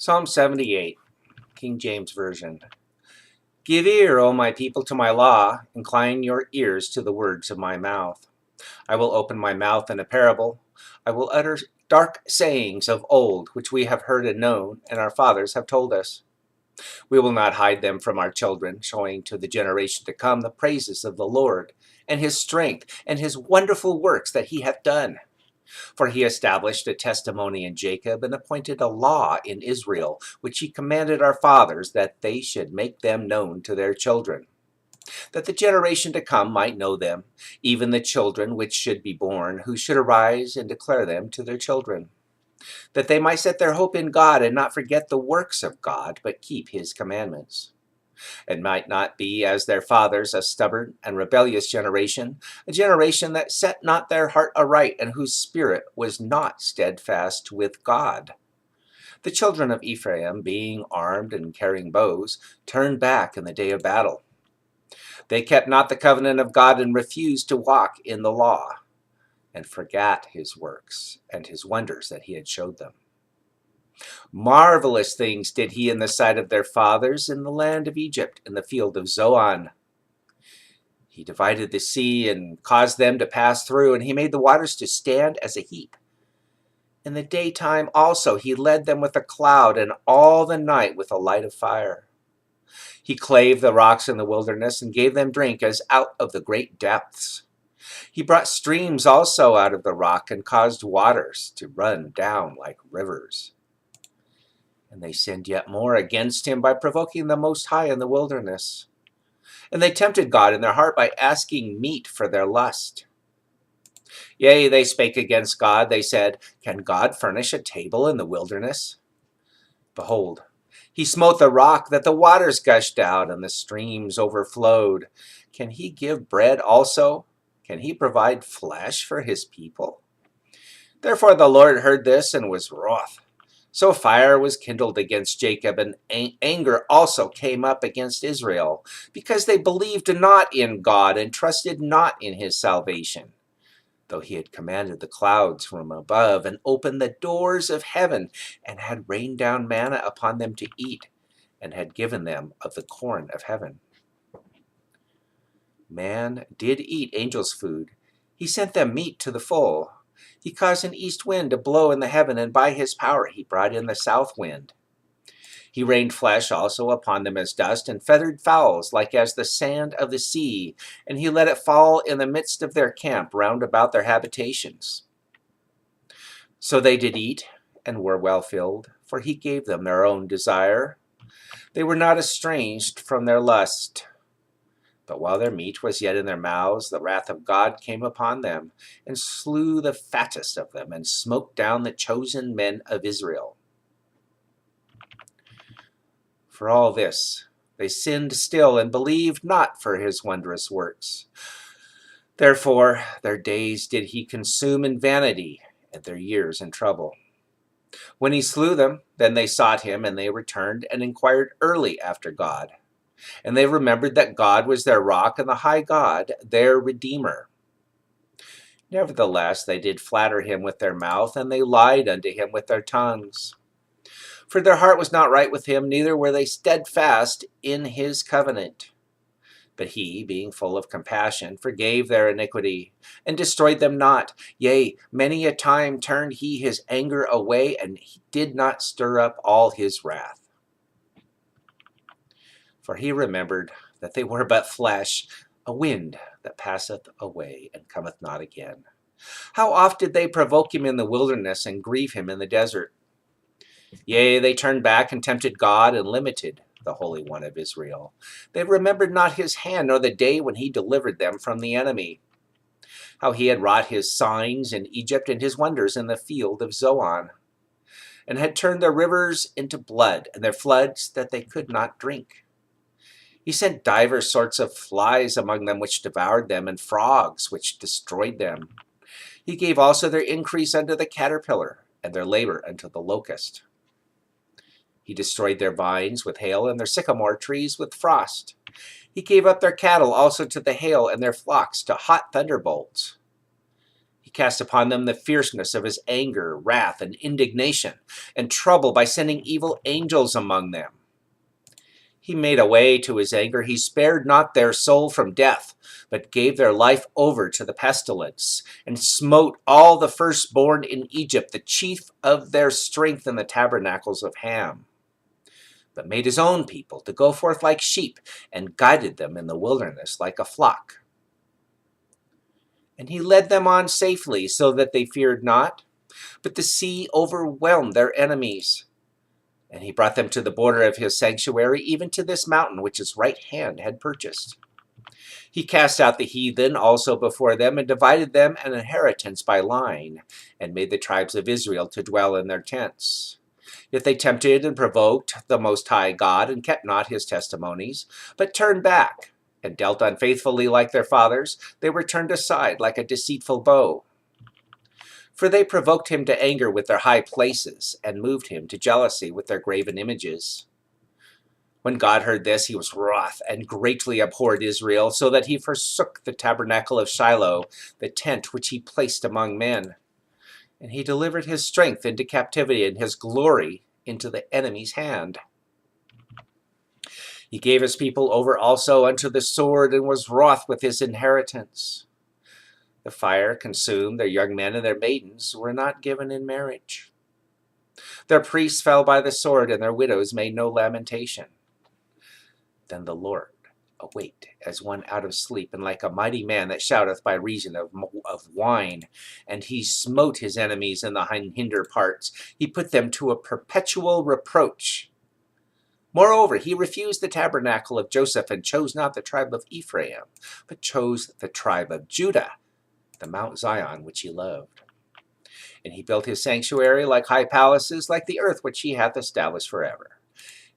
Psalm 78, King James Version. Give ear, O my people, to my law. Incline your ears to the words of my mouth. I will open my mouth in a parable. I will utter dark sayings of old, which we have heard and known, and our fathers have told us. We will not hide them from our children, showing to the generation to come the praises of the Lord, and his strength, and his wonderful works that he hath done. For he established a testimony in Jacob, and appointed a law in Israel, which he commanded our fathers, that they should make them known to their children, that the generation to come might know them, even the children which should be born, who should arise and declare them to their children, that they might set their hope in God, and not forget the works of God, but keep his commandments, and might not be as their fathers, a stubborn and rebellious generation, a generation that set not their heart aright, and whose spirit was not steadfast with God. The children of Ephraim, being armed and carrying bows, turned back in the day of battle. They kept not the covenant of God, and refused to walk in the law, and forgat his works and his wonders that he had showed them. Marvelous things did he in the sight of their fathers in the land of Egypt, in the field of Zoan. He divided the sea and caused them to pass through, and he made the waters to stand as a heap. In the daytime also he led them with a cloud, and all the night with a light of fire. He clave the rocks in the wilderness, and gave them drink as out of the great depths. He brought streams also out of the rock, and caused waters to run down like rivers. And they sinned yet more against him by provoking the Most High in the wilderness. And they tempted God in their heart by asking meat for their lust. Yea, they spake against God. They said, Can God furnish a table in the wilderness? Behold, he smote the rock, that the waters gushed out, and the streams overflowed. Can he give bread also? Can he provide flesh for his people? Therefore the Lord heard this, and was wroth. So fire was kindled against Jacob, and anger also came up against Israel, because they believed not in God, and trusted not in his salvation, though he had commanded the clouds from above, and opened the doors of heaven, and had rained down manna upon them to eat, and had given them of the corn of heaven. Man did eat angels' food. He sent them meat to the full. He caused an east wind to blow in the heaven, and by his power he brought in the south wind. He rained flesh also upon them as dust, and feathered fowls like as the sand of the sea, and he let it fall in the midst of their camp round about their habitations. So they did eat, and were well filled, for he gave them their own desire. They were not estranged from their lust. But while their meat was yet in their mouths, the wrath of God came upon them, and slew the fattest of them, and smote down the chosen men of Israel. For all this they sinned still, and believed not for his wondrous works. Therefore their days did he consume in vanity, and their years in trouble. When he slew them, then they sought him, and they returned and inquired early after God. And they remembered that God was their rock, and the high God their Redeemer. Nevertheless they did flatter him with their mouth, and they lied unto him with their tongues. For their heart was not right with him, neither were they steadfast in his covenant. But he, being full of compassion, forgave their iniquity, and destroyed them not. Yea, many a time turned he his anger away, and he did not stir up all his wrath. For he remembered that they were but flesh, a wind that passeth away, and cometh not again. How oft did they provoke him in the wilderness, and grieve him in the desert? Yea, they turned back, and tempted God, and limited the Holy One of Israel. They remembered not his hand, nor the day when he delivered them from the enemy. How he had wrought his signs in Egypt, and his wonders in the field of Zoan, and had turned their rivers into blood, and their floods that they could not drink. He sent divers sorts of flies among them, which devoured them, and frogs, which destroyed them. He gave also their increase unto the caterpillar, and their labor unto the locust. He destroyed their vines with hail, and their sycamore trees with frost. He gave up their cattle also to the hail, and their flocks to hot thunderbolts. He cast upon them the fierceness of his anger, wrath, and indignation, and trouble by sending evil angels among them. He made a way to his anger. He spared not their soul from death, but gave their life over to the pestilence, and smote all the firstborn in Egypt, the chief of their strength in the tabernacles of Ham, but made his own people to go forth like sheep, and guided them in the wilderness like a flock. And he led them on safely, so that they feared not, but the sea overwhelmed their enemies. And he brought them to the border of his sanctuary, even to this mountain which his right hand had purchased. He cast out the heathen also before them, and divided them an inheritance by line, and made the tribes of Israel to dwell in their tents. Yet they tempted and provoked the Most High God, and kept not his testimonies, but turned back, and dealt unfaithfully like their fathers. They were turned aside like a deceitful bow. For they provoked him to anger with their high places, and moved him to jealousy with their graven images. When God heard this, he was wroth, and greatly abhorred Israel, so that he forsook the tabernacle of Shiloh, the tent which he placed among men. And he delivered his strength into captivity, and his glory into the enemy's hand. He gave his people over also unto the sword, and was wroth with his inheritance. The fire consumed their young men, and their maidens were not given in marriage. Their priests fell by the sword, and their widows made no lamentation. Then the Lord awaked as one out of sleep, and like a mighty man that shouteth by reason of wine. And he smote his enemies in the hinder parts. He put them to a perpetual reproach. Moreover, he refused the tabernacle of Joseph, and chose not the tribe of Ephraim, but chose the tribe of Judah, the Mount Zion which he loved. And he built his sanctuary like high palaces, like the earth which he hath established forever.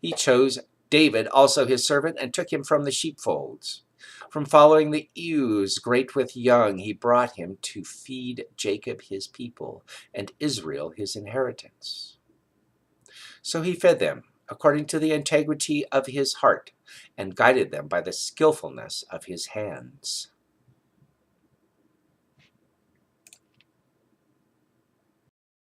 He chose David also his servant, and took him from the sheepfolds. From following the ewes great with young, he brought him to feed Jacob his people, and Israel his inheritance. So he fed them according to the integrity of his heart, and guided them by the skillfulness of his hands.